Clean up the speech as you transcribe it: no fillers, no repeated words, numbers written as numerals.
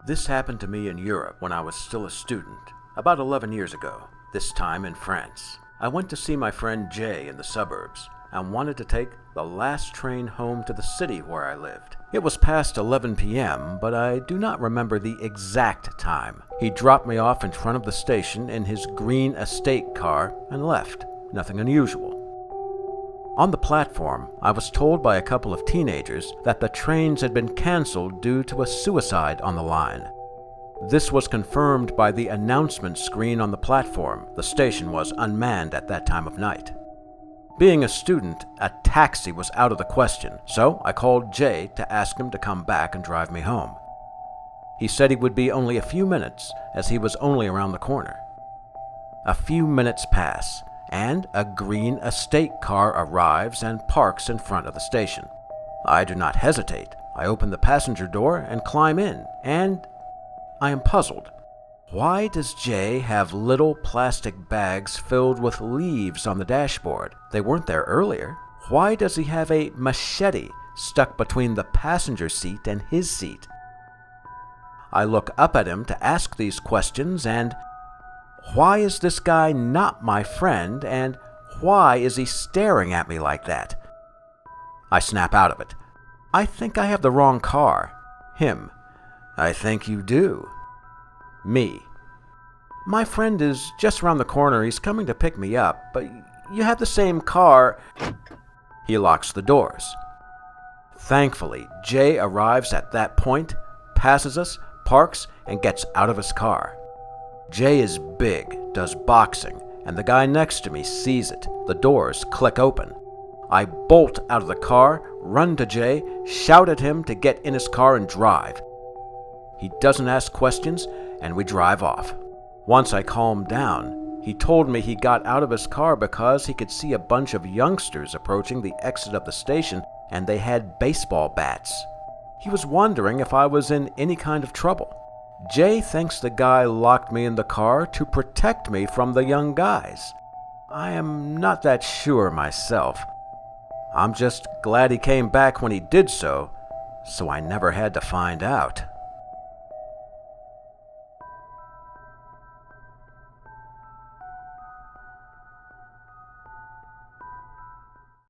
This happened to me in Europe when I was still a student, about 11 years ago, this time in France. I went to see my friend Jay in the suburbs and wanted to take the last train home to the city where I lived. It was past 11 p.m., but I do not remember the exact time. He dropped me off in front of the station in his green estate car and left. Nothing unusual. On the platform, I was told by a couple of teenagers that the trains had been canceled due to a suicide on the line. This was confirmed by the announcement screen on the platform. The station was unmanned at that time of night. Being a student, a taxi was out of the question, so I called Jay to ask him to come back and drive me home. He said he would be only a few minutes, as he was only around the corner. A few minutes pass, and a green estate car arrives and parks in front of the station. I do not hesitate. I open the passenger door and climb in, and I am puzzled. Why does Jay have little plastic bags filled with leaves on the dashboard? They weren't there earlier. Why does he have a machete stuck between the passenger seat and his seat? I look up at him to ask these questions, and why is this guy not my friend, and why is he staring at me like that? I snap out of it. I think I have the wrong car. Him. I think you do. Me. My friend is just around the corner. He's coming to pick me up, but you have the same car. He locks the doors. Thankfully, Jay arrives at that point, passes us, parks, and gets out of his car. Jay is big, does boxing, and the guy next to me sees it. The doors click open. I bolt out of the car, run to Jay, shout at him to get in his car and drive. He doesn't ask questions, and we drive off. Once I calmed down, he told me he got out of his car because he could see a bunch of youngsters approaching the exit of the station, and they had baseball bats. He was wondering if I was in any kind of trouble. Jay thinks the guy locked me in the car to protect me from the young guys. I am not that sure myself. I'm just glad he came back when he did so I never had to find out.